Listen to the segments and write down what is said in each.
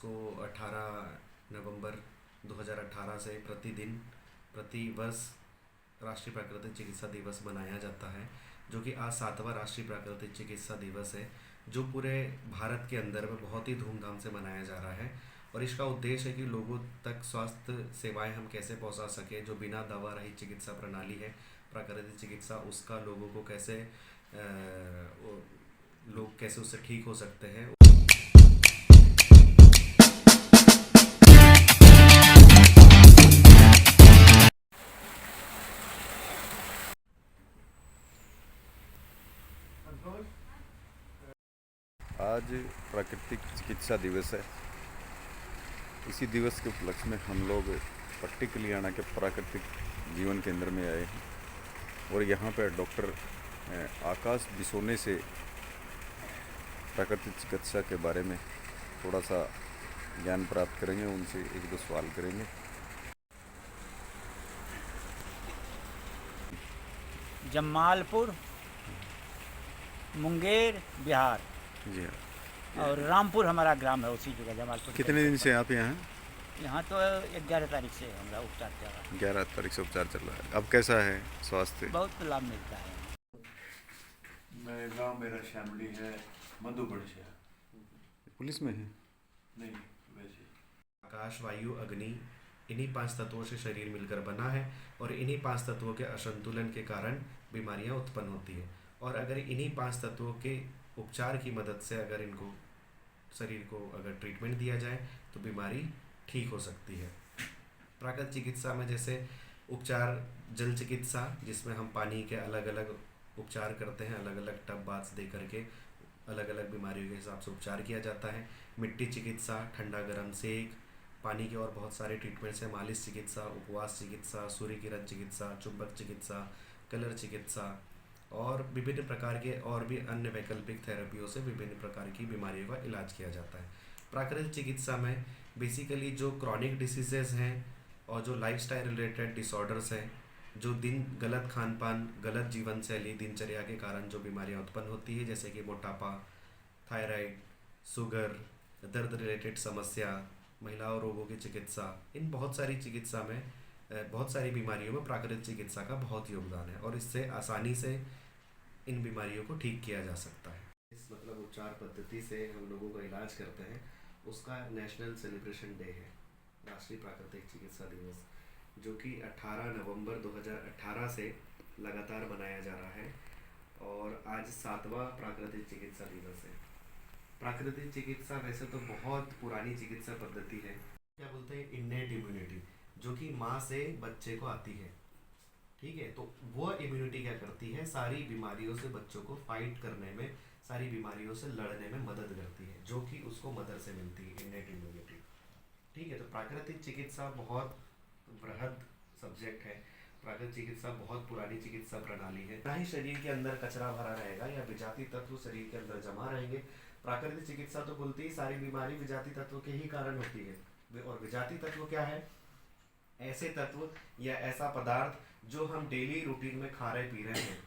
जिसको 18 नवंबर 2018 से प्रति वर्ष राष्ट्रीय प्राकृतिक चिकित्सा दिवस मनाया जाता है, जो कि आज 7वां राष्ट्रीय प्राकृतिक चिकित्सा दिवस है, जो पूरे भारत के अंदर में बहुत ही धूमधाम से मनाया जा रहा है। और इसका उद्देश्य है कि लोगों तक स्वास्थ्य सेवाएं हम कैसे पहुंचा सकें, जो बिना दवा रहित चिकित्सा प्रणाली है प्राकृतिक चिकित्सा, उसका लोगों को कैसे लोग कैसे उससे ठीक हो सकते हैं। आज प्राकृतिक चिकित्सा दिवस है। इसी दिवस के उपलक्ष्य में हम लोग पट्टी कल्याणा के प्राकृतिक जीवन केंद्र में आए हैं और यहाँ पर डॉक्टर आकाश बिसोने से प्राकृतिक चिकित्सा के बारे में थोड़ा सा ज्ञान प्राप्त करेंगे, उनसे एक दो सवाल करेंगे। जमालपुर, मुंगेर, बिहार। जी हाँ। और रामपुर हमारा ग्राम है उसी जगह जमालपुर। कितने दिन से आप यहाँ हैं? यहाँ तो 11 तारीख से हमारा उपचार चल रहा है। 11 तारीख से उपचार चल रहा है। अब कैसा है स्वास्थ्य? बहुत लाभ मिलता है। मेरा फैमिली है मधुबन से। पुलिस में है? नहीं, वैसे आकाश, वायु, अग्नि, इन्हीं 5 तत्वों से शरीर मिलकर बना है और इन्हीं 5 तत्वों के असंतुलन के कारण बीमारियां उत्पन्न होती है। और अगर इन्हीं 5 तत्वों के उपचार की मदद से अगर इनको शरीर को अगर ट्रीटमेंट दिया जाए तो बीमारी ठीक हो सकती है। प्राकृतिक चिकित्सा में जैसे उपचार जल चिकित्सा, जिसमें हम पानी के अलग अलग उपचार करते हैं, अलग अलग टब बाथ्स दे करके अलग अलग बीमारियों के हिसाब से उपचार किया जाता है। मिट्टी चिकित्सा, ठंडा गर्म सेक, पानी के और बहुत सारे ट्रीटमेंट्स हैं। मालिश चिकित्सा, उपवास चिकित्सा, सूर्य किरण चिकित्सा, चुंबक चिकित्सा, कलर चिकित्सा और विभिन्न प्रकार के और भी अन्य वैकल्पिक थेरेपियों से विभिन्न प्रकार की बीमारियों का इलाज किया जाता है। प्राकृतिक चिकित्सा में बेसिकली जो क्रॉनिक डिसीजेज हैं और जो लाइफस्टाइल रिलेटेड डिसऑर्डर्स हैं, जो गलत खान पान, गलत जीवन शैली, दिनचर्या के कारण जो बीमारियां उत्पन्न होती है, जैसे कि मोटापा, थायराइड, शुगर, दर्द रिलेटेड समस्या, महिलाओं रोगों की चिकित्सा, इन बहुत सारी चिकित्सा में बहुत सारी बीमारियों में प्राकृतिक चिकित्सा का बहुत योगदान है और इससे आसानी से इन बीमारियों को ठीक किया जा सकता है। इस उपचार पद्धति से हम लोगों का इलाज करते हैं, उसका नेशनल सेलिब्रेशन डे है, राष्ट्रीय प्राकृतिक चिकित्सा दिवस, जो कि 18 नवंबर 2018 से लगातार मनाया जा रहा है और आज 7वां प्राकृतिक चिकित्सा दिवस है। प्राकृतिक चिकित्सा वैसे तो बहुत पुरानी चिकित्सा पद्धति है, क्या बोलते हैं, इन्नेट इम्यूनिटी, जो कि माँ से बच्चे को आती है। ठीक है, तो वो इम्यूनिटी क्या करती है, सारी बीमारियों से बच्चों को फाइट करने में, सारी बीमारियों से लड़ने में मदद करती है, जो कि उसको मदर से मिलती है, इन्नेट इम्यूनिटी। ठीक है, तो प्राकृतिक चिकित्सा बहुत बृहद सब्जेक्ट है। प्राकृतिक चिकित्सा बहुत पुरानी चिकित्सा प्रणाली है। ना ही शरीर के अंदर कचरा भरा रहेगा या विजातीय तत्व शरीर के अंदर जमा रहेंगे। प्राकृतिक चिकित्सा तो बोलती है सारी बीमारी विजातीय तत्व के ही कारण होती है। और विजातीय तत्व क्या है? ऐसे तत्व या ऐसा पदार्थ जो हम डेली रूटीन में खा रहे पी रहे हैं,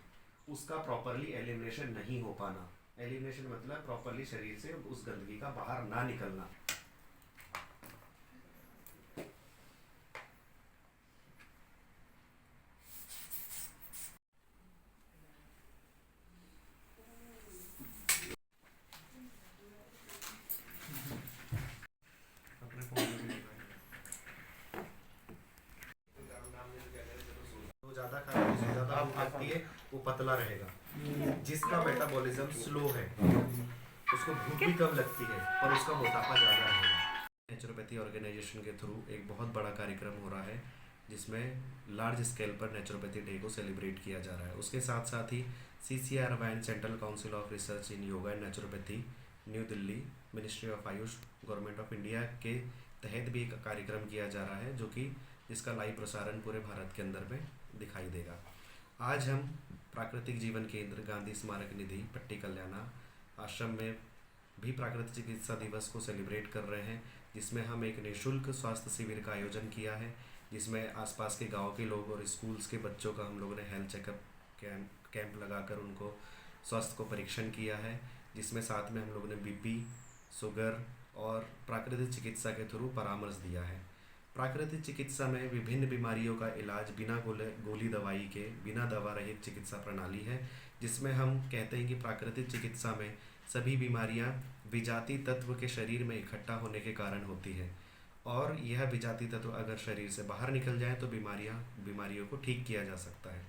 उसका प्रॉपरली एलिमिनेशन नहीं हो पाना। एलिमिनेशन मतलब प्रॉपरली शरीर से उस गंदगी का बाहर ना निकलना। ज्यादा खाएगा उसको ज्यादा भूख लगती है, वो पतला रहेगा। जिसका मेटाबॉलिज्म स्लो है उसको भूख भी कम लगती है पर उसका मोटापा ज़्यादा रहेगा। नेचुरोपैथी ऑर्गेनाइजेशन के थ्रू एक बहुत बड़ा कार्यक्रम हो रहा है, जिसमें लार्ज स्केल पर नेचुरोपैथी डे को सेलिब्रेट किया जा रहा है। उसके साथ साथ ही CCRY, central council of research in yoga and naturopathy, new Delhi, ministry of Ayush, government of India के तहत भी एक कार्यक्रम किया जा रहा है, जो कि जिसका लाइव प्रसारण पूरे भारत के अंदर में दिखाई देगा। आज हम प्राकृतिक जीवन केंद्र, गांधी स्मारक निधि, पट्टी कल्याणा आश्रम में भी प्राकृतिक चिकित्सा दिवस को सेलिब्रेट कर रहे हैं, जिसमें हम एक निःशुल्क स्वास्थ्य शिविर का आयोजन किया है, जिसमें आसपास के गांव के लोग और स्कूल्स के बच्चों का हम लोगों ने हेल्थ चेकअप कैंप लगाकर उनको स्वास्थ्य को परीक्षण किया है, जिसमें साथ में हम लोगों ने BP, शुगर और प्राकृतिक चिकित्सा के थ्रू परामर्श दिया है। प्राकृतिक चिकित्सा में विभिन्न बीमारियों का इलाज बिना गोली दवाई के, बिना दवा रहित चिकित्सा प्रणाली है, जिसमें हम कहते हैं कि प्राकृतिक चिकित्सा में सभी बीमारियां विजातीय तत्व के शरीर में इकट्ठा होने के कारण होती है, और यह विजातीय तत्व अगर शरीर से बाहर निकल जाए तो बीमारियों को ठीक किया जा सकता है।